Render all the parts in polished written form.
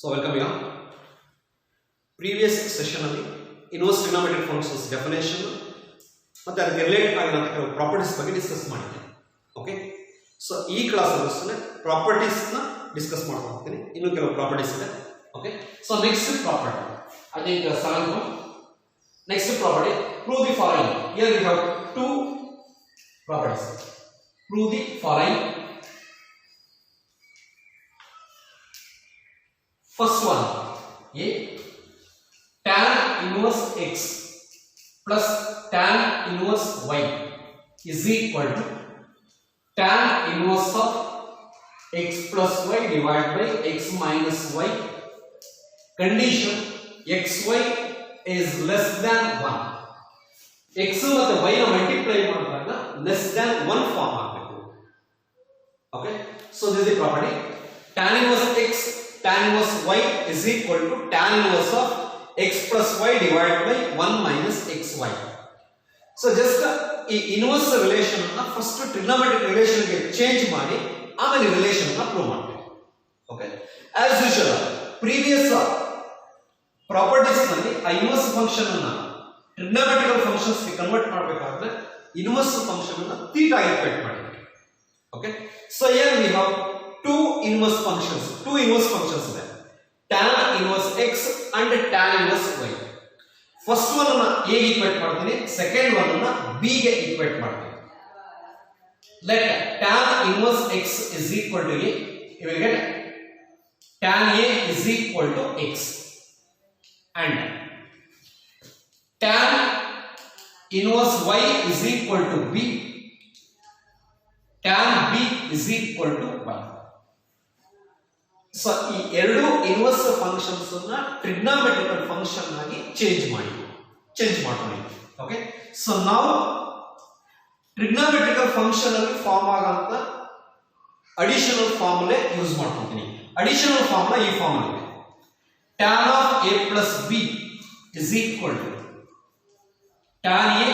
So welcome you all. Previous session ಅಲ್ಲಿ inverse trigonometric functions definition ಮತ್ತೆ ಅದಕ್ಕೆ related ಆಗಿರೋ ಕೆಲವು ಪ್ರಾಪರ್ಟೀಸ್ ಬಗ್ಗೆ ಡಿಸ್ಕಸ್ ಮಾಡಿದ್ದೆ. ಓಕೆ, ಸೊ ಈ ಕ್ಲಾಸ್ ಅಲ್ಲಿ ಪ್ರಾಪರ್ಟೀಸ್ ನ ಡಿಸ್ಕಸ್ ಮಾಡ್ತಾ ಹೋಗ್ತೀನಿ. ಇನ್ನು ಕೆಲವು ಪ್ರಾಪರ್ಟೀಸ್ ಇದೆ. Okay, so next property I think 7th one. Next property, prove the following. Here we have two properties. Prove the following. First one, A, tan inverse x plus tan inverse y is equal to tan inverse of x plus y divided by x minus y. Condition xy is less than 1. x ಮತ್ತು y ನ multiply ಮಾಡಿದಾಗ less than 1 form ಆಗಬೇಕು. Okay, so this is the property. tan inverse x tan inverse y is equal to tan inverse of x plus y divided by 1 minus xy. So just ಈ inverse relation ಅನ್ನು first trigonometric relation ಗೆ change ಮಾಡಿ ಆಮೇಲೆ relation ಅನ್ನು prove ಮಾಡಬೇಕು. Okay, as usual previous properties ನಲ್ಲಿ ಆ inverse function ಅನ್ನು ಟ್ರಿಗೊನೋಮೆಟ್ರಿಕಲ್ ಫಂಕ್ಷನ್ಸ್ ಗೆ ಕನ್ವರ್ಟ್ ಮಾಡಬೇಕಾದ್ರೆ ಇನ್ವರ್ಸ್ ಫಂಕ್ಷನ್ ಅನ್ನು ಥೀಟಾ ಇಕ್ವೇಟ್ ಮಾಡಿದ್ವಿ. Okay, so here we have two inverse functions ಇದೆ, tan inverse x and tan inverse y. First one ಅನ್ನು a ಗೆ ಇಕ್ವೇಟ್ ಮಾಡ್ತೀನಿ, ಸೆಕೆಂಡ್ ಒನ್ ಅನ್ನು b ಗೆ ಇಕ್ವೇಟ್ ಮಾಡ್ತೀನಿ. let tan inverse x is equal to a, you will get tan a is equal to x and tan inverse y is equal to b, tan b is equal to y. So ಈ ಎರಡು inverse functions ಅನ್ನ ಟ್ರಿಗೊನೋಮೆಟ್ರಿಕಲ್ function ಆಗಿ change ಮಾಡ್ತೀವಿ. Okay, so ನಾವು ಟ್ರಿಗೊನೋಮೆಟ್ರಿಕಲ್ function ಅಲ್ಲಿ form ಆಗಂತ additional ಫಾರ್ಮುಲೆ use ಮಾಡ್ಕೊತೀನಿ. Additional formula ಈ form ಇದೆ, tan of a plus b is equal to tan a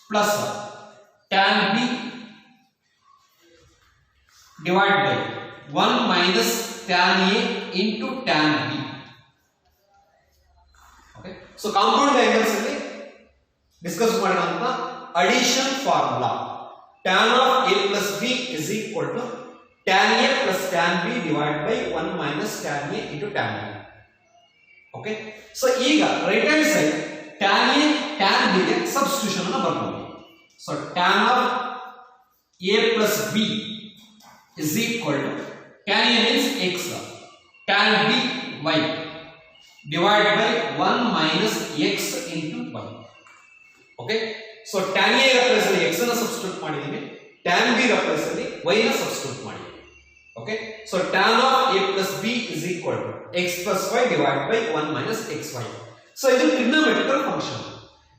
plus tan b divided by 1 minus tan a into tan b. Okay, so compound angles ಅಲ್ಲಿ discuss ಮಾಡಿದಂತ addition formula tan of a plus b is equal to tan a plus tan b divided by 1 minus tan a into tan b. Okay, so ಈಗ right hand side tan a tan b ಗೆ substitution ಅನ್ನು ಬರ್ತೀವಿ. So tan of a plus b is equal to tan a means x, tan b y divided by 1 minus x into y. Okay, so tan a ರ place ಅಲ್ಲಿ x ಅನ್ನು substitute ಮಾಡಿದೀನಿ, tan b ರ place ಅಲ್ಲಿ y ನ substitute ಮಾಡಿದೀನಿ. Okay, so tan of a plus b is equal to x plus y divided by 1 minus xy. So ಇದು ಟ್ರಿಗೊನೋಮೆಟ್ರಿಕಲ್ function.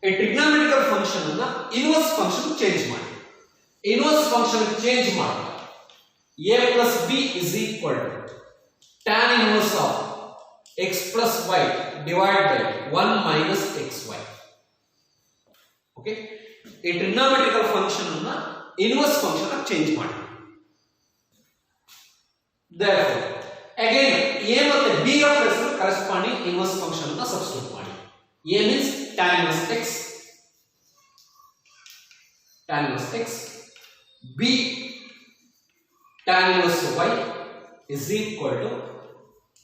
ಈ ಟ್ರಿಗೊನೋಮೆಟ್ರಿಕಲ್ ಫಂಕ್ಷನ್ ಅನ್ನ ಇನ್ವರ್ಸ್ ಫಂಕ್ಷನ್ ಚೇಂಜ್ ಮಾಡಿ, ಇನ್ವರ್ಸ್ ಫಂಕ್ಷನ್ ಚೇಂಜ್ ಮಾಡಿ a plus b is equal to tan inverse of x plus y divided by 1 minus xy. Okay, ಈ ಟ್ರಿಗೊನೋಮೆಟ್ರಿಕಲ್ function ಅನ್ನ inverse function ಆಗಿ change ಮಾಡಿ. therefore again a ಮತ್ತು b ರ place ಅಲ್ಲಿ corresponding inverse function ಅನ್ನು substitute ಮಾಡಿ. a means tan inverse x, tan inverse x, b tan inverse y is equal to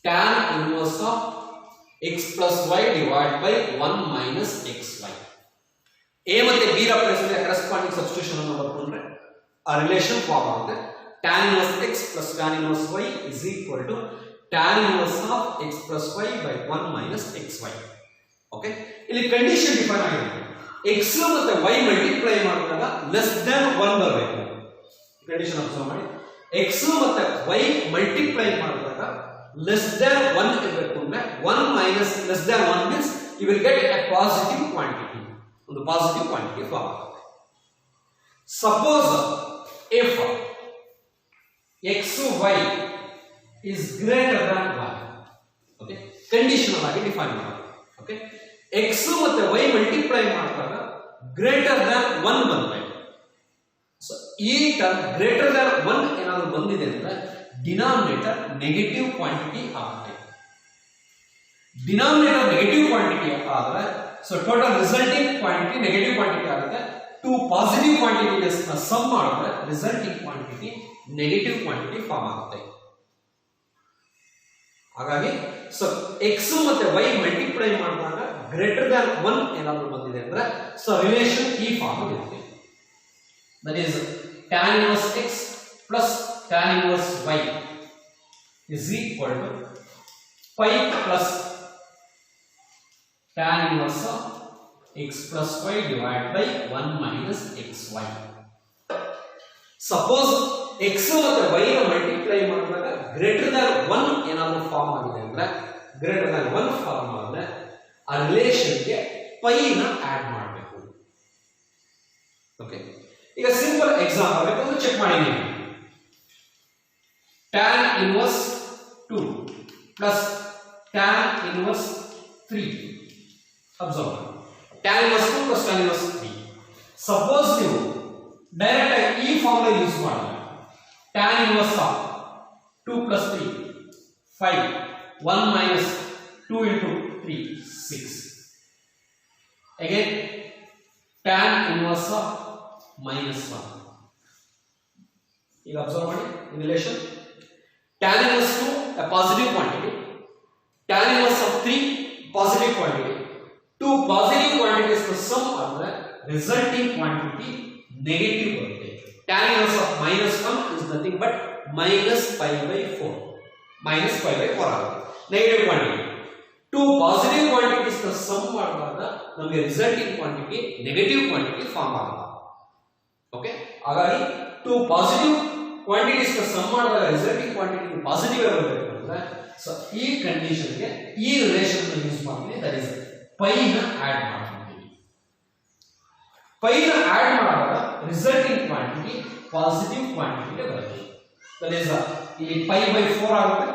tan inverse of x plus y divided by 1 minus xy. a ಮತ್ತೆ b ರ place ಅಲ್ಲಿ corresponding substitution ಅನ್ನು ಬರ್ಕೊಂಡ್ರೆ ಆ relation form ಆಗುತ್ತೆ. tan inverse x plus tan inverse y is equal to tan inverse of x plus y by 1 minus xy. Okay, ಇಲ್ಲಿ condition define ಆಗಿದೆ, x ಮತ್ತೆ y multiply ಮಾಡಿದಾಗ less than 1 ಬರಬೇಕು. Condition observe ಮಾಡಿ, x ಮತ್ತೆ y multiply ಮಾಡಿದಾಗ less than 1 ಇರಬೇಕು ಅಂದ್ರೆ 1 minus less than 1 means you will get a positive quantity, ಒಂದು ಪಾಸಿಟಿವ್ ಕ್ವಾಂಟಿಟಿ ಫಾರ್ಮ್ ಆಗುತ್ತೆ. Suppose if xy is greater than 1, okay, conditional ಆಗಿ ಡಿಫೈನ್ ಮಾಡಿ. ಓಕೆ, x ಮತ್ತೆ y ಮಲ್ಟಿಪ್ಲೈ ಮಾಡಿದಾಗ ಗ್ರೇಟರ್ ದನ್ 1 ಬಂದ್ರೆ, ಸೊ ಈ ಟರ್ಮ್ ಗ್ರೇಟರ್ ದನ್ 1 ಏನಾದರೂ ಬಂದಿದೆ ಅಂದ್ರೆ ಡಿನಾಮಿನೇಟರ್ ನೆಗೆಟಿವ್ ಕ್ವಾಂಟಿಟಿ ಆಗುತ್ತೆ. ಡಿನಾಮಿನೇಟರ್ ನೆಗೆಟಿವ್ ಕ್ವಾಂಟಿಟಿ ಆದರೆ so total resulting quantity negative quantity ಆಗುತ್ತೆ. ಟು ಪಾಸಿಟಿವ್ ಕ್ವಾಂಟಿಟಿ ಸಮ್ ಮಾಡಿದ್ರೆ resulting quantity negative quantity form ಆಗುತ್ತೆ. ಹಾಗಾಗಿ ಸೊ ಎಕ್ಸ್ ಮತ್ತೆ ವೈ ಮಲ್ಟಿಪ್ಲೈ ಮಾಡಿದಾಗ ಗ್ರೇಟರ್ ದ್ಯಾನ್ 1 ಏನಾದರೂ ಬಂದಿದೆ ಅಂದ್ರೆ ಸೊ ರಿಲೇಷನ್ ಈ ಫಾರ್ಮ್ ಇರುತ್ತೆ. That is tan inverse x plus tan inverse y is equal to pi plus tan inverse of x plus y divided by 1 minus xy. Suppose x ಮತ್ತು y ನ multiply ಮಾಡಿದಾಗ greater than 1 ಏನಾದರೂ form ಆಗಿದೆ ಅಂದ್ರೆ greater than 1 form ಆದ್ರೆ ಆ ರಿಲೇಷನ್ಗೆ pi ನ add ಮಾಡಬೇಕು. ಓಕೆ, ಈಗ ಸಿಂಪಲ್ ಎಕ್ಸಾಂಪಲ್ ಬೇಕಂದ್ರೆ ಚೆಕ್ ಮಾಡಿ ನೀವು. tan inverse 2 plus tan inverse 3 observe ಮಾಡಿ. tan inverse 2 plus tan inverse 3. Suppose ನೀವು ಡೈರೆಕ್ಟ್ ಆಗಿ ಈ ಫಾರ್ಮುಲಾ ಯೂಸ್ ಮಾಡಿದ್ರೆ tan inverse of 2 plus 3 5 1 minus 2 into 3 6. Again tan inverse of minus 1. ಈಗ ಅಬ್ಸರ್ವ್ ಮಾಡಿ in relation tan inverse 2 a positive quantity, tan inverse of 3 positive quantity. Two positive quantities the sum of the resulting quantity negative ಬರುತ್ತೆ. tan inverse of minus 1 is nothing but minus pi by 4. Minus pi by 4 ಆಗುತ್ತೆ. Negative quantity. Two positive quantities the sum ಮಾಡಿದಾಗ ನಮಗೆ resulting quantity negative quantity form ಆಗುತ್ತೆ. Okay, ಹಾಗಾಗಿ two positive quantities ನ sum ಮಾಡಿದಾಗ resulting quantity positive ಬರಬೇಕು ಅಂದ್ರೆ so ಈ ಕಂಡೀಷನ್ ಗೆ ಈ ರಿಲೇಷನ್ ಅನ್ನು ಯೂಸ್ ಮಾಡ್ತೀವಿ. ದಟ್ ಇಸ್ ಪೈ ನ ಆಡ್ ಮಾಡ್ತೀವಿ. ಪೈ ನ ಆಡ್ ಮಾಡಿದಾಗ ರಿಸಲ್ಟಿಂಗ್ ಕ್ವಾಂಟಿಟಿ ಪಾಸಿಟಿವ್ ಕ್ವಾಂಟಿಟಿ ಬರುತ್ತೆ. ದಟ್ ಇಸ್ ಇಲ್ಲಿ ಪೈ ಬೈ 4 ಆಗುತ್ತೆ,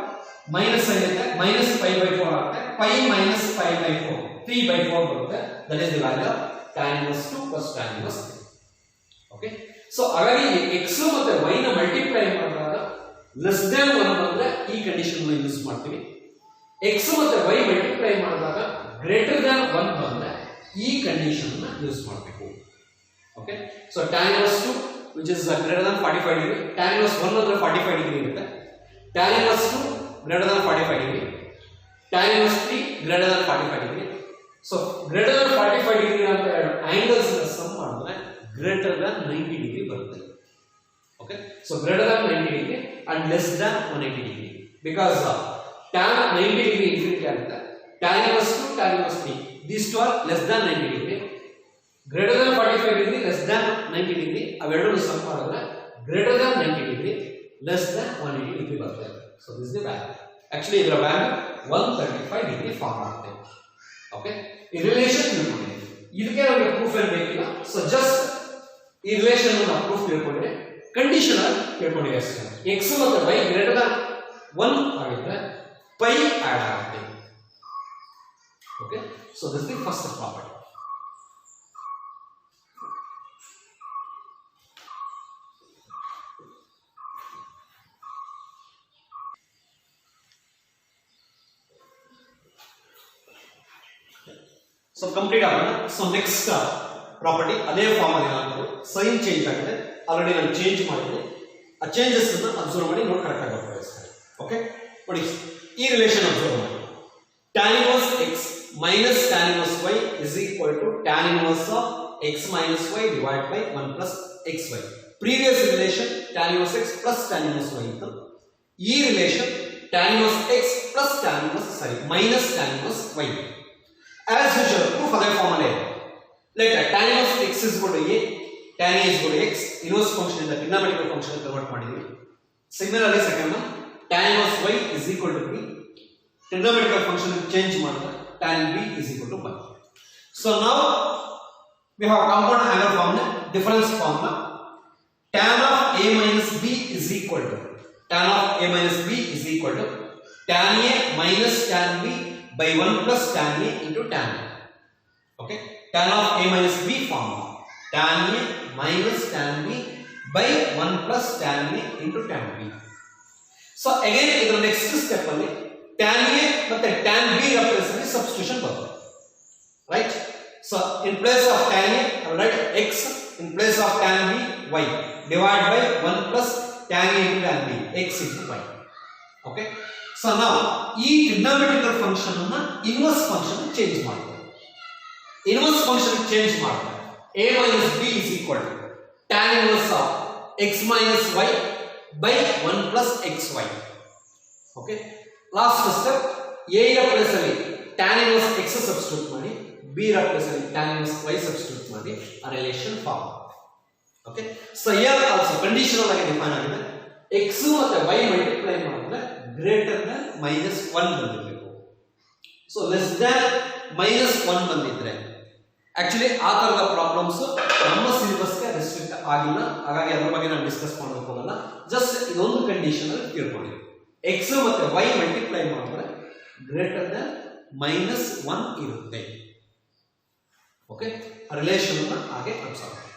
ಮೈನಸ್ ಆಗುತ್ತೆ, ಮೈನಸ್ ಪೈ ಬೈ 4 ಆಗುತ್ತೆ, pi minus pi by 4 3 by 4 ಬರುತ್ತೆ. That is the value of tan inverse 2 plus tan inverse 3. Okay, so ಹಾಗಾಗಿ x ಮತ್ತೆ y ನ multiply ಮಾಡಿದಾಗ ಲೆಸ್ ದ್ಯಾನ್ 1 ಬಂದ್ರೆ ಈ ಕಂಡೀಷನ್ ಅನ್ನು ಯೂಸ್ ಮಾಡ್ತೀವಿ. x ಮತ್ತೆ y ಮಲ್ಟಿಪ್ಲೈ ಮಾಡಿದಾಗ ಗ್ರೇಟರ್ ದ್ಯಾನ್ 1 ಬಂದ್ರೆ ಈ ಕಂಡೀಷನ್ ಅನ್ನು ಯೂಸ್ ಮಾಡಬೇಕು. Okay, so tan inverse 2 which is greater than 45 degree, tan inverse 1 ಅಂದ್ರೆ 45 degree ಇರುತ್ತೆ, tan inverse 2 greater than 45 degree, tan inverse 3 greater than 45 degree. So greater than 45 degree ಅಂತ angles ನ some ಮಾಡಿದ್ರೆ greater than 90 degree ಬರುತ್ತೆ. Okay, so greater than 90 degree and less than 180 degree because tan 90 degree infinity ಆಗುತ್ತೆ, tan inverse 2 tan inverse 3 these two are less than 90 degree, greater than 45 degree less than 90 degree ಅವೆರಡನ್ನು some ಮಾಡಿದ್ರೆ greater than 90 degree less than 180 degree ಬರುತ್ತೆ. So this is the value. Actually ಇದರ value 135 degree form ಆಗುತ್ತೆ. Okay, ಈ relation ತಿಳ್ಕೊಂಡಿದ್ದೀವಿ. ಇದಕ್ಕೆ ನಮಗೆ proof ಏನು ಬೇಕಿಲ್ಲ. So just ಈ ರಿಲೇಷನ್ ಅನ್ನು ಪ್ರೂಫ್ ತಿಳ್ಕೊಂಡ್ರೆ ಕಂಡೀಷನ್ ತಿಳ್ಕೊಂಡಿದ್ದೀವಿ ಅಷ್ಟೇ. x ಮತ್ತು y ಗ್ರೇಟರ್ ದಾನ್ 1 ಆಗಿದ್ರೆ ಪೈ ಆಡ್ ಆಗುತ್ತೆ. Okay, so this the first property. So complete ಆಗೋಣ. ಸೊ ನೆಕ್ಸ್ಟ್ ಪ್ರಾಪರ್ಟಿ ಅದೇ ಫಾರ್ಮ್ ಅಲ್ಲಿ ಏನಾಗುತ್ತೆ, ಸೈನ್ ಚೇಂಜ್ ಆಗಿದೆ, ಆಲ್ರೆಡಿ ನಾನು ಚೇಂಜ್ ಮಾಡಿದ್ದೀನಿ. ಆ ಚೇಂಜಸ್ ಅನ್ನು ಅಬ್ಸರ್ವ್ ಮಾಡಿ ನೋಡಿ ಕರೆಕ್ಟ್ ಆಗಿ ಬರ್ತದೆ. ಓಕೆ, ನೋಡಿ ಈ ರಿಲೇಷನ್ ಅಬ್ಸರ್ವ್ ಮಾಡಿ. tan inverse x minus tan inverse y is equal to tan inverse of x minus y divided by 1 plus xy. Previous relation tan inverse x plus tan inverse y ಇತ್ತು. ಈ relation tan inverse x plus tan inverse minus tan inverse y. As usual, proof ಅದೇ form ಅಲ್ಲೇ ಇದೆ. Let tan inverse x is equal to a, tan a is equal to x, inverse function ಇಂದ trigonometric function convert ಮಾಡಿದ್ವಿ. Similarly second one tan inverse y is equal to b, trigonometric function change ಮಾಡಿದ್ರೆ tan b is equal to 1. So now we have compound angle formula, difference formula. Tan of a minus b is equal to tan of a minus b is equal to tan a minus tan b by 1 plus tan a into tan b. Okay, tan of a minus b formula, tan a minus tan b by 1 plus tan a into tan b. So again, in the next step, tan a ಮತ್ತೆ tan b ರ place ಅಲ್ಲಿ substitution ಬರುತ್ತೆ right so in place of tan a I will write x in place of tan b y divide by 1 plus tan a into tan b x into y okay so now ಈ trigonometrical function ಅನ್ನು inverse function change ಮಾಡ್ತೀವಿ inverse function change ಮಾಡಿದ್ರೆ a minus b is equal to tan inverse of x minus y by 1 plus xy okay last step a ರ place ಅಲ್ಲಿ tan inverse x substitute ಮಾಡಿ b ರ place ಅಲ್ಲಿ tan inverse y substitute ಮಾಡಿ ಆ relation form okay so here also conditional ಆಗಿ define ಆಗಿದೆ x ಮತ್ತೆ y ಮಲ್ಟಿಪ್ಲೈ ಮಾಡಿದ್ರೆ ಗ್ರೇಟರ್ ದನ್ -1 ಬಂದಿರಬೇಕು ಸೊ ಲೆಸ್ ದನ್ -1 ಬಂದಿದ್ರೆ ಆಕ್ಚುಲಿ ಆ ತರದ ಪ್ರಾಬ್ಲಮ್ಸ್ ನಮ್ಮ ಸಿಲೆಬಸ್ ಗೆ ರೆಸ್ಟ್ರಿಕ್ಟ್ ಆಗಿಲ್ಲ ಹಾಗಾಗಿ ಅದರ ಬಗ್ಗೆ ನಾನು ಡಿಸ್ಕಸ್ ಮಾಡೋಕೆ ಹೋಗಲ್ಲ ಜಸ್ಟ್ ಇದೊಂದು ಕಂಡೀಷನ್ ಅಲ್ಲಿ ತಿಳ್ಕೊಳ್ಳಿ x ಮತ್ತೆ y ಮಲ್ಟಿಪ್ಲೈ ಮಾಡಿದ್ರೆ ಗ್ರೇಟರ್ ದನ್ -1 ಇರುತ್ತೆ ಓಕೆ ರಿಲೇಶನ್ ಅನ್ನು ಹಾಗೆ ಅಬ್ಸರ್ವ್ ಮಾಡಿ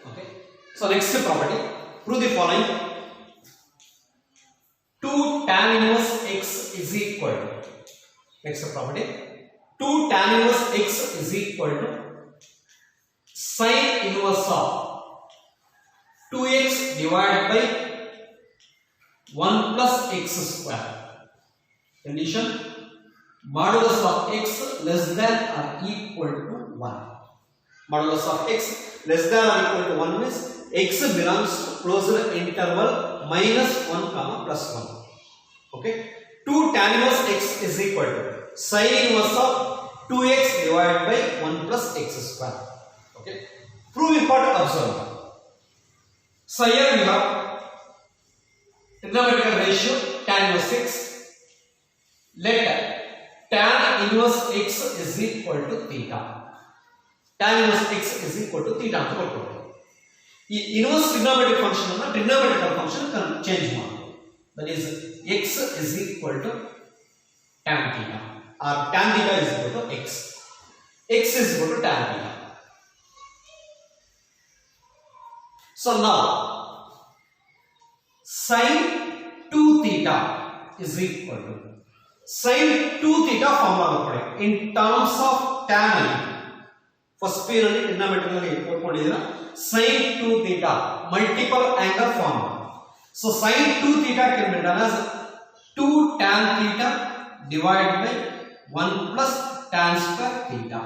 okay so next property prove the following 2 tan inverse x is equal to next property 2 tan inverse x is equal to sin inverse of 2x divided by 1 plus x square condition modulus of x less than or equal to 1 modulus of x less than or equal to 1 means x belongs to closed interval -1 comma +1 okay 2 tan inverse x is equal to sin inverse of 2x divided by 1 plus x square okay prove important observe so here we have trigonometrical ratio tan inverse x let tan inverse x is equal to theta tan inverse x is equal to theta ಅಂತ ಕೊಟ್ಟಿದ್ದಾರೆ ಈ inverse trigonometric function ಅನ್ನು trigonometrical function change ಮಾಡಿ that is x is equal to tan theta or tan theta is equal to x x is equal to tan theta so now sin 2 theta is equal to sin 2 theta formula in terms of tan first period ಅಲ್ಲಿ trigonometry ಅಲ್ಲಿ ಓದ್ಕೊಂಡಿದ್ದೀರಾ sin 2 theta multiple angle formula so sin 2 theta can be done as 2 tan theta divided by 1 plus tan square theta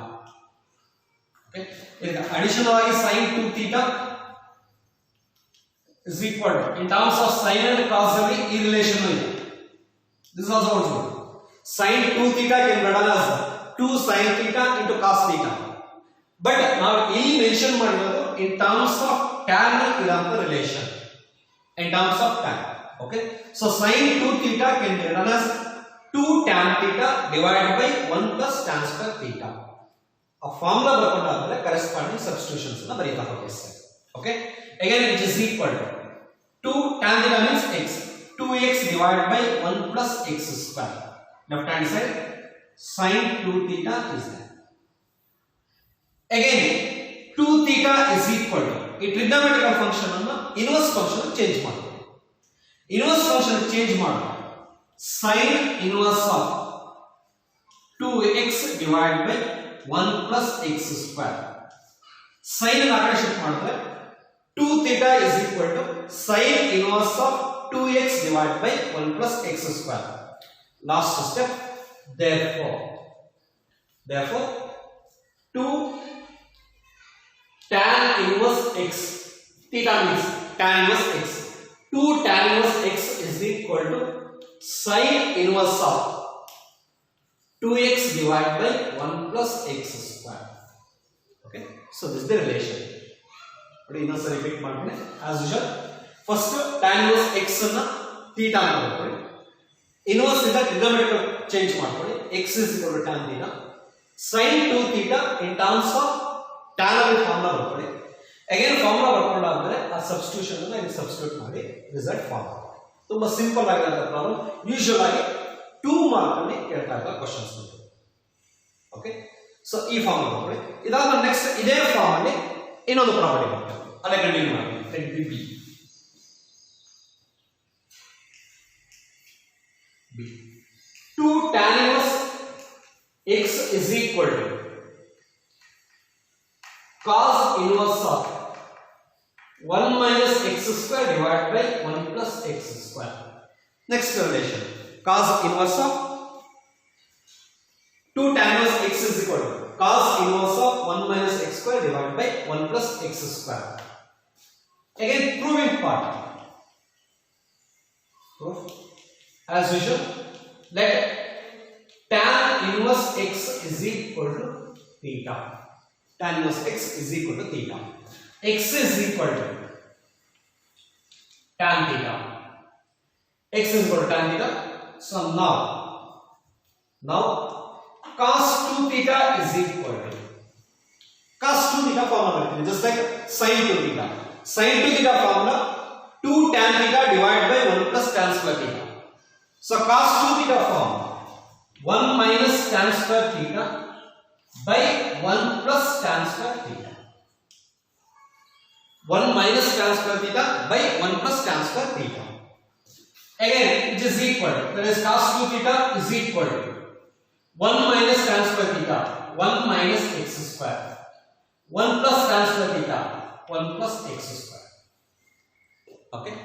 okay ಈಗ additional ಆಗಿ sin 2 theta is equal to in terms of sin and cos ಅಲ್ಲಿ ಈ relation ಇದೆ this is also also sin 2 theta can be done as 2 sin theta into cos theta but ನಾವು ಇಲ್ಲಿ mention ಮಾಡಿರೋದು in terms of tan ಇರೋಂತ relation in terms of tan okay so sin 2 theta can be written as 2 tan theta divided by 1 plus tan square theta a formula ಬರ್ಕೊಂಡಾದ್ರೆ corresponding substitutions ಅನ್ನು ಬರೀತಾ ಹೋಗಿ sir okay again which is equal to 2 tan theta means x 2x divided by 1 plus x square left hand side sin 2 theta is there again 2 theta is equal to ಈ trigonometrical function ಅನ್ನು inverse function change ಮಾಡಿ inverse function change ಮಾಡಿ sin inverse of 2x divided by 1 plus x square sin ಅನ್ನು ಆ ಕಡೆ shift ಮಾಡಿದ್ರೆ 2 theta is equal to sin inverse of 2x divided by 1 plus x square last step therefore 2 tan inverse x theta means tan inverse x 2 tan inverse x is equal to sin inverse of 2x divided by 1 plus x square okay so this is the relation ನೋಡಿ ಇನ್ನೊಂದು ಸರಿ repeat ಮಾಡ್ತೀನಿ as usual first tan inverse x ಅನ್ನು theta ಅಂತ ಬರ್ಕೊಳ್ಳಿ inverse ಇಂದ trigonometric change ಮಾಡ್ಕೊಳ್ಳಿ x is equal to tan theta sin 2 theta in terms of tan ಅಲ್ಲಿ ಫಾರ್ಮುಲಾ ಬರ್ಕೊಳ್ಳಿ ಅಗೇನ್ ಫಾರ್ಮುಲಾ ಬರ್ಕೊಂಡಾದ್ಮೇಲೆ ಆ ಸಬ್ಸ್ಟಿಟ್ಯೂಷನ್ ಅನ್ನು ಇಲ್ಲಿ ಸಬ್ಸ್ಟಿಟ್ಯೂಟ್ ಮಾಡಿ ರಿಸಲ್ಟ್ ಫಾರ್ಮ್ ತುಂಬಾ ಸಿಂಪಲ್ ಆಗಿರೋ ಪ್ರಾಬ್ಲಮ್ ಯೂಶುವಲ್ ಆಗಿ 2 ಮಾರ್ಕ್ ಅಲ್ಲಿ ಕೇಳ್ತಾ ಇರೋ ಕ್ವೆಶ್ಚನ್ಸ್ ಓಕೆ ಸೊ ಈ ಫಾರ್ಮ್ ತಗೊಳ್ಳಿ. ಇದಾದ ನೆಕ್ಸ್ಟ್ ಇದೇ ಫಾರ್ಮ್ ಅಲ್ಲಿ ಇನ್ನೊಂದು ಪ್ರಾಪರ್ಟಿ ಬರುತ್ತೆ, ಅದೇ ಕಂಟಿನ್ಯೂ ಮಾಡಿ. Let B B. 2 tan inverse x is equal to cos inverse of 1 minus x square divided by 1 plus x square. Next relation, cos inverse of 2 tan inverse x is equal to cos inverse of 1 minus x square divided by 1 plus x square. Again proving part. Proof. As usual, let tan inverse x is equal to theta. Tan inverse x is equal to theta. X is equal to tan theta. X is equal to tan theta. So now cos 2 theta is equal to cos 2 theta formula, just like sin 2 theta. Sin 2 theta formula 2 tan theta divided by 1 plus tan square theta. So cos 2 theta form 1 minus tan square theta by 1 plus tan square theta. 1 minus tan square theta by 1 plus tan square theta. Again it is equal to, that is cos 2 theta is equal to 1 minus tan square theta 1 minus x square, 1 plus tan square theta 1 plus x square. Okay,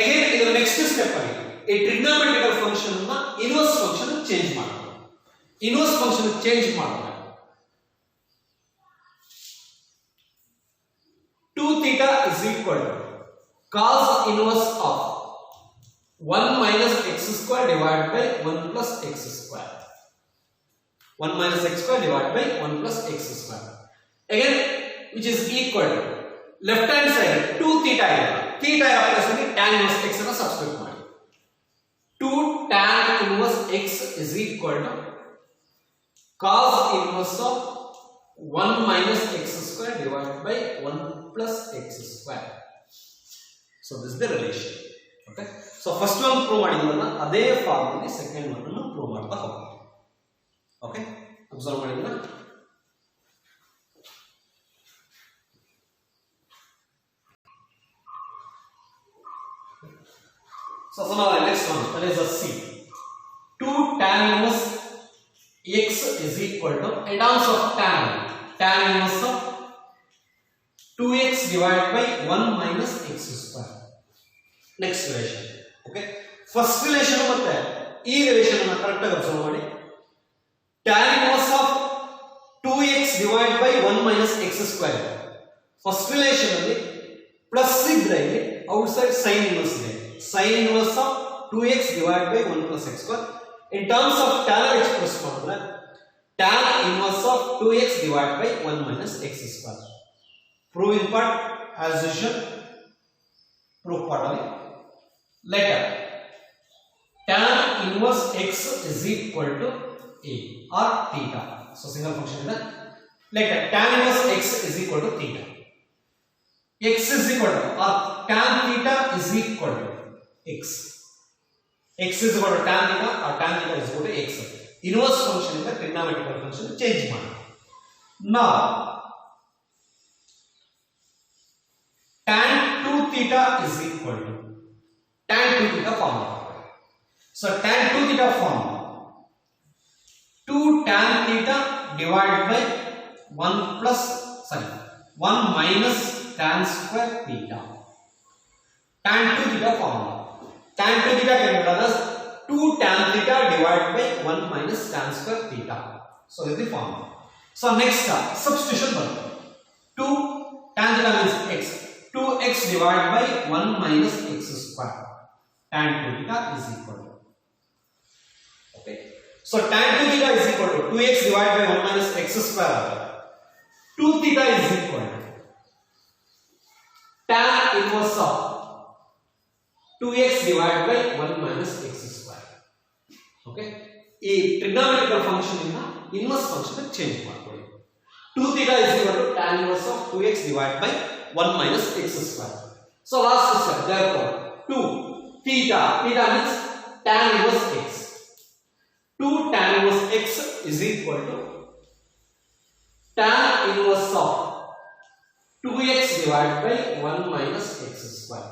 again in the next step again a trigonometrical function na inverse function change ಮಾಡೋಣ. inverse function change ಮಾಡೋಣ. 2 theta is equal to cos inverse of 1 minus x square divided by 1 plus x square. 1 minus x square divided by 1 plus x square. Again which is equal to left hand side 2 theta ಇದೆ. theta place ಅಲ್ಲಿ tan inverse x ಅನ್ನು substitute ಮಾಡಿ. 2 tan inverse x is equal to cos inverse of 1 minus x square divided by 1 plus x square. So this is the relation. Okay, so first one prove ಮಾಡಿದ್ರಲ್ಲ ಅದೇ form ಅಲ್ಲಿ second one ಅನ್ನು prove ಮಾಡ್ತಾ ಹೋಗೋಣ. Okay, observe ಮಾಡಿದ್ರಾ? So now the next one, that is a C. 2 tan inverse x is equal to, in terms of tan inverse of 2x divided by 1 minus x square. Next relation. Okay, first relation ಮತ್ತೆ ಈ relation ಅನ್ನು correct ಆಗಿ observe ಮಾಡಿ. tan inverse of 2x divided by 1 minus x square. First relation ಅಲ್ಲಿ plus ಇದ್ರೆ ಇಲ್ಲಿ outside sin inverse ಇದೆ. sin inverse of 2x divided by 1 plus x square. In terms of tan express ಮಾಡಿದ್ರೆ tan inverse of 2x divided by 1 minus x square. Proving part as usual. Proof part ಅಲ್ಲಿ let tan inverse x is equal to a or theta. So single function is let tan inverse x is equal to theta. X is equal to or tan theta is equal to x. X is equal to tan theta or tan theta is equal to x. Inverse function is the trigonometrical function change ಮಾಡಿ. Now tan 2 theta is equal to tan 2 theta formula. So tan 2 theta formula 2 tan theta divided by 1 minus tan square theta. Tan 2 theta formula. Tan 2 theta can be written as 2 tan theta divided by 1 minus tan square theta. So this is the formula. So next substitution button. 2 tan theta means x. 2x divided by 1 minus x square. Tan 2 theta is equal to. Okay. So tan 2 theta is equal to 2x divided by 1 minus x square. 2 theta is equal to tan inverse of 2x divided by 1 minus x square. Okay. ಈ trigonometrical function ಇಂದ inverse function change ಮಾಡ್ಕೊಳ್ಳಿ. 2 theta is equal to tan inverse of 2x divided by 1 minus x square. So last step, therefore 2 theta means tan inverse x. 2 tan inverse x is equal to tan inverse of 2x divided by 1 minus x square.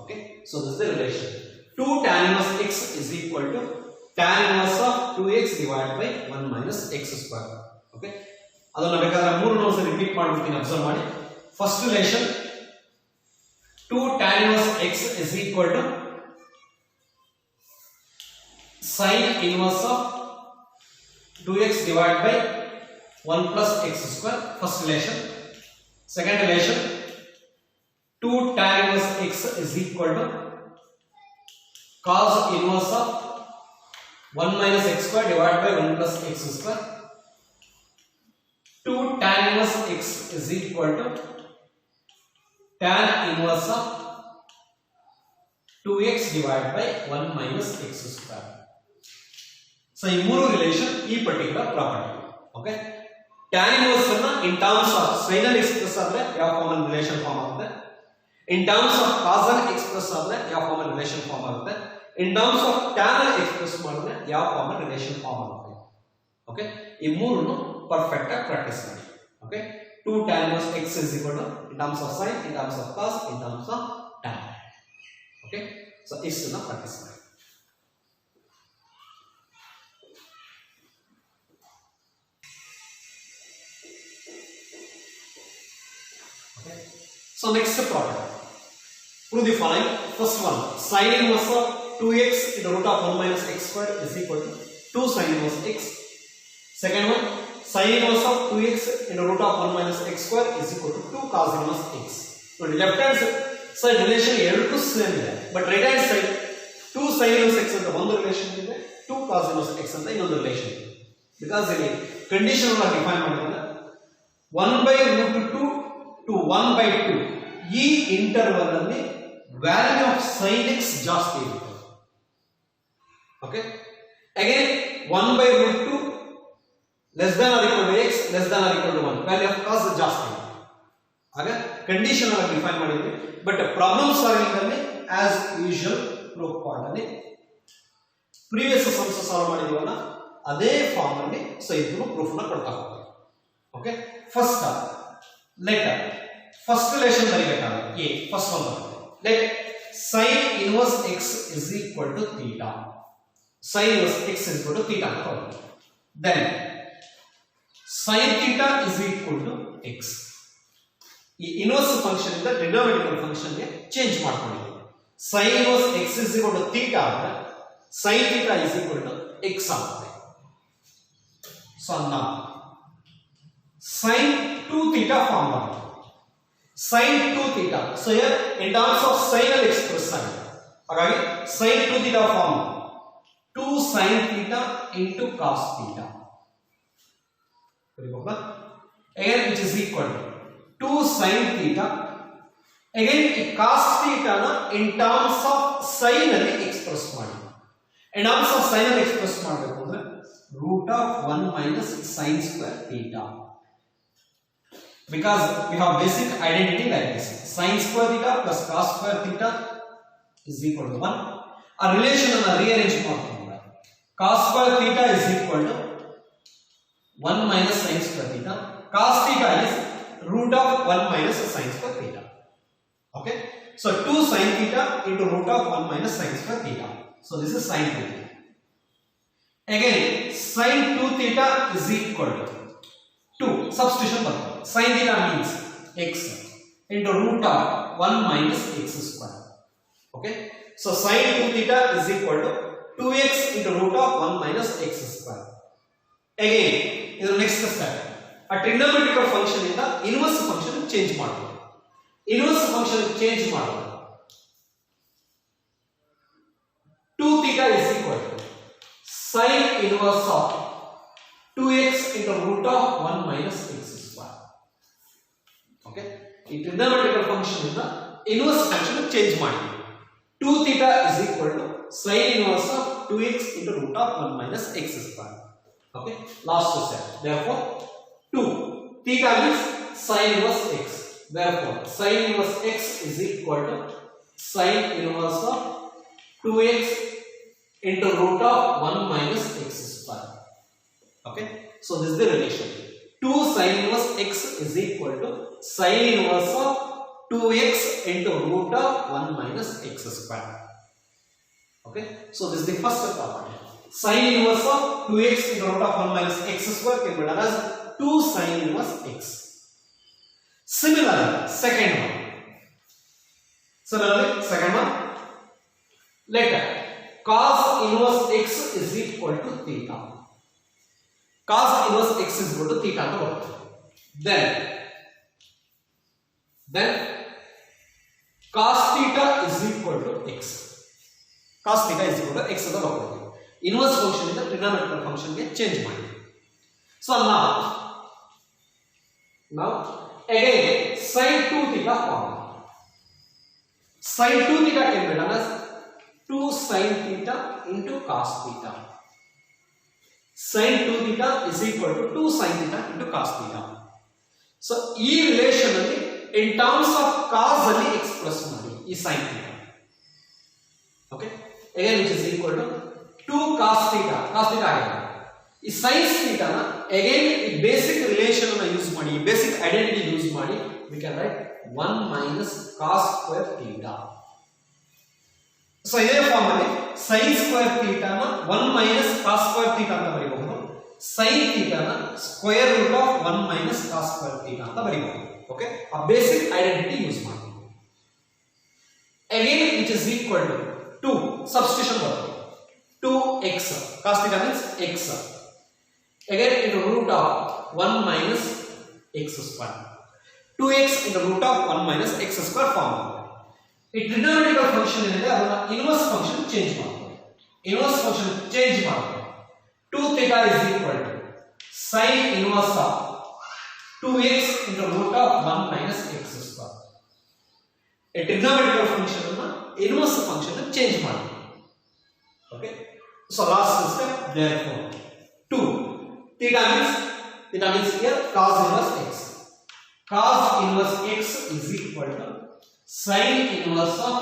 Okay, so this is the relation. 2 tan inverse x is equal to tan inverse of 2x divided by 1 minus x square. Okay, ಅದನ್ನ ಬೇಕಾದ್ರೆ ಮೂರು notes repeat ಮಾಡ್ಬಿಡ್ತೀನಿ, observe ಮಾಡಿ. First relation 2 tan inverse x is equal to sin inverse of 2x divided by 1 plus x square. First relation. Second relation, 2 tan inverse x is equal to cos inverse of 1 minus x square divided by 1 plus x square. 2 tan inverse x is equal to tan inverse of 2x divided by 1 minus x square. So in ಮೂರು relation ಈ particular property. Okay, tan inverse ಅನ್ನು in terms of sin ಅಲ್ಲಿ express ಆದ್ರೆ ಯಾವ form ಅಲ್ಲಿ relation form ಆಗುತ್ತೆ, in terms of cos ಅಲ್ಲಿ express ಆದ್ರೆ ಯಾವ ಫಾರ್ಮ್ ಅಲ್ಲಿ ರಿಲೇಷನ್ ಫಾರ್ಮ್ ಆಗುತ್ತೆ, in terms of tan ಅಲ್ಲಿ ಎಕ್ಸ್ಪ್ರೆಸ್ ಮಾಡಿದ್ರೆ ಯಾವ ಫಾರ್ಮ್ ಅಲ್ಲಿ ರಿಲೇಷನ್ ಫಾರ್ಮ್ ಆಗುತ್ತೆ. ಓಕೆ, ಈ ಮೂರನ್ನು ಪರ್ಫೆಕ್ಟ್ ಆಗಿ ಪ್ರಾಕ್ಟೀಸ್ ಮಾಡಿ. Okay, 2 tan inverse x is equal to in terms of sin, in terms of cos, in terms of tan. Okay, so ಇಷ್ಟನ್ನ ಪ್ರಾಕ್ಟೀಸ್ ಮಾಡಿ. So next problem. Prove the following. First one, sin inverse of 2x into root of 1 minus x squared is equal to 2 sin inverse x. Second one, sin inverse of 2x into root of 1 minus x squared is equal to 2 cos inverse x. So left hand side relation ಎರಡಕ್ಕೂ same ಇದೆ, but right hand side 2 sin inverse x ಅಂತ ಒಂದು relation ಇದೆ, 2 cos inverse x ಅಂತ ಇನ್ನೊಂದು relation ಇದೆ. Because ಇಲ್ಲಿ condition ಅನ್ನು ಡಿಫೈನ್ ಮಾಡಿದ್ರೆ 1/√2 to 1/2 ಈ ಇಂಟರ್ವಲ್ ಅಲ್ಲಿ ವ್ಯಾಲ್ಯೂ ಆಫ್ sin x ಜಾಸ್ತಿ ಇರುತ್ತೆ. Okay, again 1/√2 less than or equal to x less than or equal to 1 value of cos ಜಾಸ್ತಿ ಇರುತ್ತೆ. ಆಗ ಕಂಡೀಷನ್ ಅನ್ನು ಡಿಫೈನ್ ಮಾಡಿದ್ವಿ, ಬಟ್ ಪ್ರಾಬ್ಲಮ್ ಸಾಲ್ವಿಂಗ್ ಅಲ್ಲಿ ಆಸ್ ಯೂಶುವಲ್ ಪ್ರೂಫ್ ಪಾರ್ಟ್ ಅಲ್ಲಿ ಪ್ರೀವಿಯಸ್ ಸಮ್ಸ್ ಸಾಲ್ವ್ ಮಾಡಿದೀವಲ್ಲ ಅದೇ ಫಾರ್ಮ್ ಅಲ್ಲಿ ಸೊ ಇದನ್ನು ಪ್ರೂಫ್ ನ ಕೊಡ್ತಾ ಹೋಗ್ತೀವಿ. Okay, first let first relation ಬರೀಬೇಕಾಗುತ್ತೆ. ಎ ಫಸ್ಟ್ ಒನ್ ಬರುತ್ತೆ. Let sin inverse x is equal to theta. sin inverse x is equal to theta ಅಂತ ಬರುತ್ತೆ. then sin theta is equal to x. ಈ inverse function ಇಂದ denominator function ಗೆ change ಮಾಡ್ಕೊಂಡಿದ್ದೀವಿ. sin inverse x is equal to theta ಅಂದ್ರೆ sin theta is equal to x ಆಗುತ್ತೆ. So ನಾವು sin 2 theta form ಬರುತ್ತೆ. sin 2 theta, so here in terms of sin ಅಲ್ಲಿ express ಆಗಿದೆ. ಹಾಗಾಗಿ sin 2 theta form 2 sin theta into cos theta. ಬರೀಬಹುದಾ? again which is equal to 2 sin theta. again ಈ cos theta ನ in terms of sin ಅಲ್ಲಿ express ಮಾಡಿ. in terms of sin ಅಲ್ಲಿ express ಮಾಡಬೇಕು ಅಂದ್ರೆ root of 1 minus sin square theta. Because we have basic identity like this, sin square theta plus cos square theta is equal to 1. A relation ಅನ್ನು rearrange ಮಾಡ್ಕೊಂಡ್ರೆ cos square theta is equal to 1 minus sin square theta. Cos theta is root of 1 minus sin square theta. Okay, so 2 sin theta into root of 1 minus sin square theta. So this is sin 2 theta. Again sin 2 theta is equal to 2 substitution button. Sin theta means x into root of 1 minus x square. Okay, so sin 2 theta is equal to 2x into root of 1 minus x square. Again ಇದು next step. ಆ trigonometrical function ಇಂದ inverse function change ಮಾಡಬಹುದು. Inverse function change ಮಾಡಬಹುದು. 2 theta is equal to sin inverse of 2x into root of 1 minus x square. Okay, ಈ trigonometrical function ಇಂದ inverse function change ಮಾಡಿ 2 theta is equal to sin inverse of 2x into root of 1 minus x square. Okay, last step. Therefore 2 theta means sin inverse x. Therefore sin inverse x is equal to sin inverse of 2x into root of 1 minus x square. Okay, so this is the relation. 2 sin inverse x is equal to sin inverse of 2x into root of 1 minus x square. Okay, so this is the first property. Sin inverse of 2x into root of 1 minus x square can be written as 2 sin inverse x. Similarly, second one. Let cos inverse x is equal to theta. Cos inverse x is equal to theta. Then cos theta is equal to x. Cos theta is equal to x ಅಂತ ಬರುತ್ತೆ. Inverse function ಇಂದ trigonometric function ಗೆ change ಮಾಡಿ. So now again sin 2 theta form. Sin 2 theta can be written as 2 sin theta into cos theta. Sin 2 theta is equal to 2 sin theta into cos theta. So ಈ relation ಅಲ್ಲಿ in terms of cos ಅಲ್ಲಿ express ಮಾಡಿ ಈ sin theta. Okay, again which is equal to 2 cos theta ಆಗಿದೆ. ಈ sin theta ನ again ಈ basic relation ಅನ್ನು ಯೂಸ್ ಮಾಡಿ, ಈ ಬೇಸಿಕ್ ಐಡೆಂಟಿಟಿ ಯೂಸ್ ಮಾಡಿ we can write 1 minus cos square theta. So ಇದೇ ಫಾರ್ಮ್ ಅಲ್ಲಿ sin square theta ನ 1 minus cos square theta ಅಂತ ಬರೆಯಬಹುದು. sin theta ನ square root of 1 minus cos square theta ಅಂತ ಬರೆಯಬಹುದು. Okay, a basic identity use ಮಾಡಿ. Again which is equal to 2 substitution ಬರುತ್ತೆ. 2x cos theta means x. Again into root of 1 minus x square. 2x into root of 1 minus x square form. ಈ ಟ್ರಿಗೊನೋಮೆಟ್ರಿಕಲ್ function ಏನಿದೆ ಅದನ್ನ inverse function change ಮಾಡ್ತಾರೆ. 2 theta is equal to sin inverse of 2x into root of 1 minus x square. A trigonometrical function ಅನ್ನು inverse function change ಮಾಡಿ. Okay, so last step therefore 2 theta means here cos inverse x. Cos inverse x is equal to sin inverse of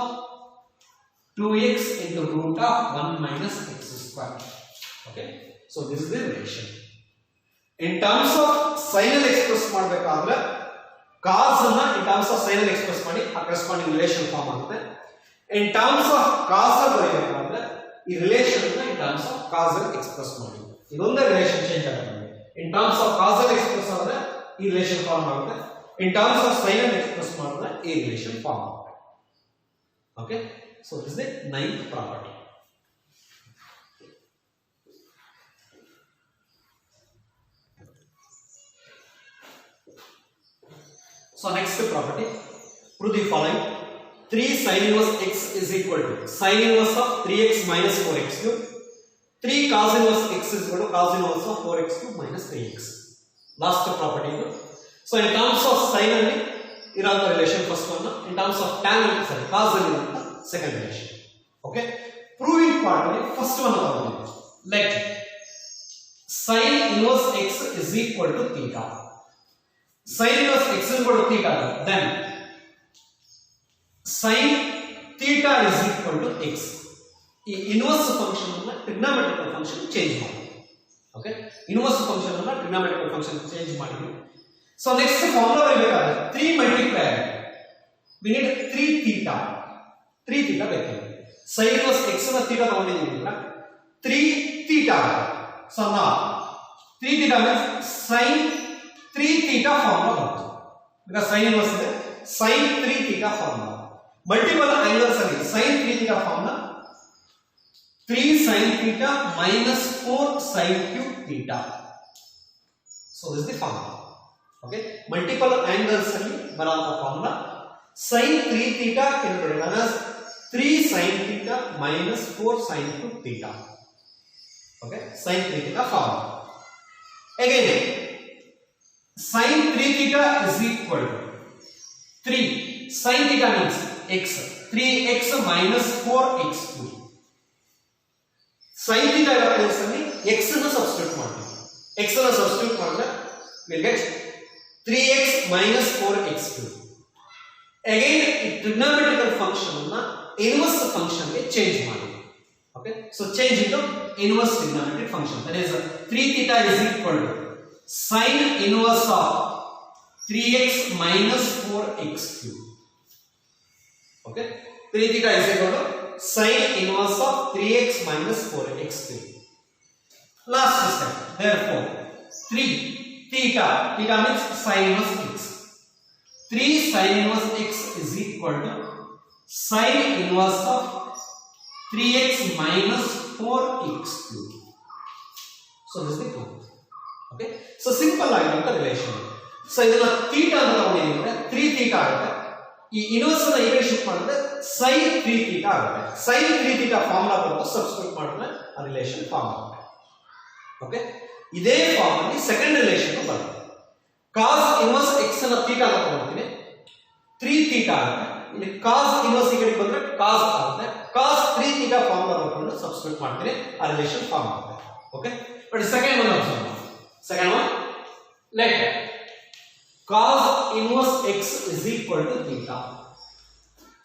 2x into root of 1 minus x square. Okay, so this is the relation. In terms of sin ಅಲ್ಲಿ express ಮಾಡಬೇಕಾದ್ರೆ cos ಅನ್ನ in terms of sin ಅಲ್ಲಿ express ಮಾಡಿ ಆ corresponding relation form ಆಗುತ್ತೆ. In terms of cos ಬರೆಯಬೇಕಾದ್ರೆ ಈ relation ಅನ್ನ in terms of cos ಅಲ್ಲಿ ಎಕ್ಸ್ಪ್ರೆಸ್ ಮಾಡಿ. ಇದೊಂದೇ ರಿಲೇಶನ್ ಚೇಂಜ್ ಆಗುತ್ತೆ. In terms of cos ಅಲ್ಲಿ ಎಕ್ಸ್ಪ್ರೆಸ್ ಆದ್ರೆ ಈ ರಿಲೇಶನ್ ಫಾರ್ಮ್ ಆಗುತ್ತೆ. In terms of sin and express ಮಾಡಿದ್ರೆ ಈ ರಿಲೇಶನ್ ಫಾರ್ಮ್ ಆಗುತ್ತೆ. Okay, so this is the ninth property. So next property, prove the following. 3 sin inverse x is equal to sin inverse of 3x minus 4x cube. 3 cos inverse x is equal to cos inverse of 4x cube minus 3x. Last property. So in terms of sin ಅಲ್ಲಿ ಇರೋಂಥ relation first one, in terms of tan sorry cos ಅಲ್ಲಿ ಇರೋಂಥ second relation. Okay, proving part ಅಲ್ಲಿ first one ತಗೊಂಡಿದ್ದೀವಿ. Let sin inverse x is equal to theta. sin inverse x is equal to theta, then sin theta is equal to x. ಈ inverse function ಅನ್ನು ಟ್ರಿಗೊನೋಮೆಟ್ರಿಕಲ್ function change ಮಾಡಿ. Okay, inverse function ಅನ್ನು ಟ್ರಿಗೊನೋಮೆಟ್ರಿಕಲ್ function change ಮಾಡಿ. So next formula ಬರಬೇಕಾದ್ರೆ 3 multiply we need 3 theta ಬೇಕು. sin inverse x ನ theta ತಗೊಂಡಿದ್ದೀವಿ ಅಂದ್ರೆ 3 theta. So now 3 theta means sin 3 theta formula ಬರುತ್ತೆ. because sin inverse ಇದೆ sin 3 theta formula. multiple angles ಅಲ್ಲಿ sin 3 theta formula 3 sin theta minus 4 sin cube theta. So this is the formula. Okay, multiple angles ಅಲ್ಲಿ ಬರುವಂತ formula sin 3 theta can be written as 3 sin theta minus 4 sin cube theta. Okay, sin 3 theta formula. Again sin 3 theta is equal to 3 sin theta means x, 3x minus 4x cube. sin theta ಇರೋ place ಅಲ್ಲಿ x ಅನ್ನು substitute ಮಾಡ್ತೀವಿ. x ಅನ್ನು substitute ಮಾಡಿದ್ರೆ we'll get 3x minus 4x cube. Again trigonometrical function ಅನ್ನು inverse function ಗೆ change ಮಾಡಿ. Okay, so change into inverse trigonometric function. That is 3 theta is equal to sin inverse of 3x minus 4x cube. Okay, 3 theta is equal to sin inverse of 3x minus 4x cube. Last step. Therefore, 3 theta means sin inverse x. 3 sin inverse x is equal to sin inverse of 3x minus 4x cube. So this is the proof. Okay, so simple ಆಗಿರುವಂತ relation. So ಇದನ್ನ theta ಅಂತ ತಗೊಂಡಿದ್ರೆ 3 theta ಆಗುತ್ತೆ. ಈ inverse ಅನ್ನ ಹೀಗೆ shift ಮಾಡಿದ್ರೆ sin 3 theta ಆಗುತ್ತೆ. sin 3 theta formula ಬರುತ್ತೆ, ಸಬ್ಸ್ಟಿಟ್ಯೂಟ್ ಮಾಡಿದ್ರೆ ಆ ರಿಲೇಷನ್ ಫಾರ್ಮ್ ಆಗುತ್ತೆ. ಓಕೆ, ಇದೇ ಫಾರ್ಮ್ ಅಲ್ಲಿ ಸೆಕೆಂಡ್ ರಿಲೇಷನ್ ಬರುತ್ತೆ. cos ಇನ್ವರ್ಸ್ x ಅನ್ನ ಥೀಟಾ ಅಂತ ತಗೊಳ್ತೀನಿ, 3 ಥೀಟಾ ಆಗುತ್ತೆ. ಇಲ್ಲಿ cos ಇನ್ವರ್ಸ್ ಈ ಕಡೆ ಬಂದ್ರೆ cos ಆಗುತ್ತೆ. cos 3 ಥೀಟಾ ಫಾರ್ಮುಲಾ ಬರ್ಕೊಂಡು ಸಬ್ಸ್ಟಿಟ್ಯೂಟ್ ಮಾಡ್ತೀನಿ, ಆ ರಿಲೇಷನ್ ಫಾರ್ಮ್ ಆಗುತ್ತೆ. Okay, but second one observe ಮಾಡಿ. Second one, let cos inverse x is equal to theta.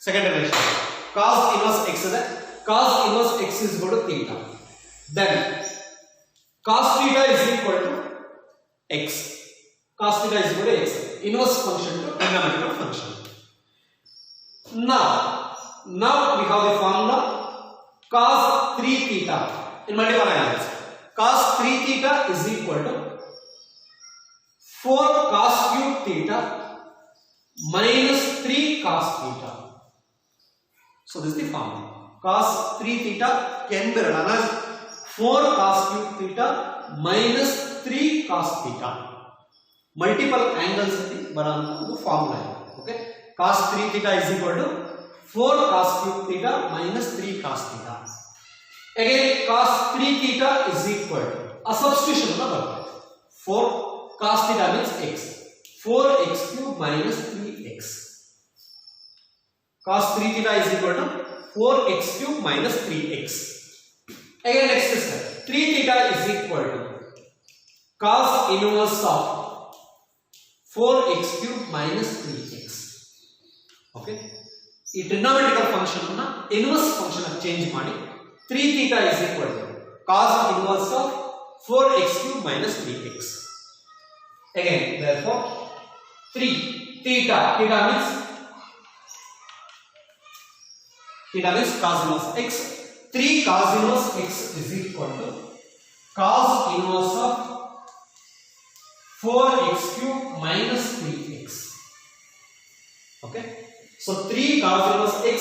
Second relation, cos inverse x is cos inverse x is equal to theta. Then cos theta is equal to x. Cos theta is equal to x. Inverse function to trigonometric function. Now we have the formula cos 3 theta in multiple angles. Cos 3 theta is equal to 4 cos cube theta minus 3 cos theta. So this is the formula. Cos 3 theta can be written as 4 cos cube theta minus 3 cos theta. Multiple angles adi baranta ಒಂದು formula ಇದೆ. Okay, cos 3 theta is equal to 4 cos cube theta minus 3 cos theta. Again cos 3 theta is equal to a substitution na barte 4 cos theta means x, 4x cube minus 3x. Cos 3 theta is equal to 4x cube minus 3x. Again next step, 3 theta is equal to cos inverse of 4x cube minus 3x. Okay, ಈ ಟ್ರಿಗೊನೋಮೆಟ್ರಿಕಲ್ function ಅನ್ನ inverse function ಆಗಿ change ಮಾಡಿ 3 theta is equal to cos inverse of 4x cube minus 3x. Again, therefore, 3 theta means cos inverse x. 3 cos inverse x is equal to cos inverse of 4x cube minus 3x. Okay, so 3 cos inverse x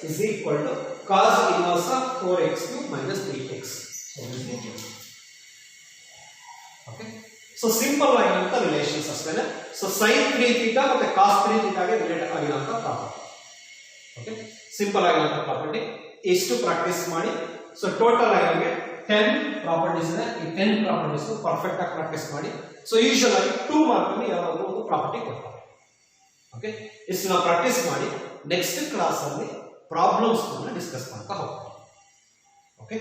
is equal to cos inverse of 4x cube minus 3x. So this is it. Okay, so simple ಆಗಿರುವಂತ relations ಅಷ್ಟೇ. So sin 3 theta ಮತ್ತೆ cos 3 theta ಗೆ relate ಆಗಿರುವಂತ property. Okay, simple ಆಗಿರುವಂತ property. ಎಷ್ಟು practice ಮಾಡಿ. So total ಆಗಿ ನಮಗೆ 10 ಪ್ರಾಪರ್ಟೀಸ್ ಇದೆ. ಈ 10 ಪ್ರಾಪರ್ಟೀಸ್ ಪರ್ಫೆಕ್ಟ್ ಆಗಿ ಪ್ರಾಕ್ಟೀಸ್ ಮಾಡಿ. ಸೊ ಯೂಶುವಲ್ ಆಗಿ 2 ಮಾರ್ಕ್ ಅಲ್ಲಿ ಯಾವಾಗಲೂ ಒಂದು ಪ್ರಾಪರ್ಟಿ ಕೊಡ್ತಾರೆ. ಓಕೆ, ಇಷ್ಟು ನಾವು ಪ್ರಾಕ್ಟೀಸ್ ಮಾಡಿ ನೆಕ್ಸ್ಟ್ ಕ್ಲಾಸ್ ಅಲ್ಲಿ ಪ್ರಾಬ್ಲಮ್ಸ್ ಅನ್ನು ಡಿಸ್ಕಸ್ ಮಾಡ್ತಾ ಹೋಗ್ತೀವಿ. ಓಕೆ.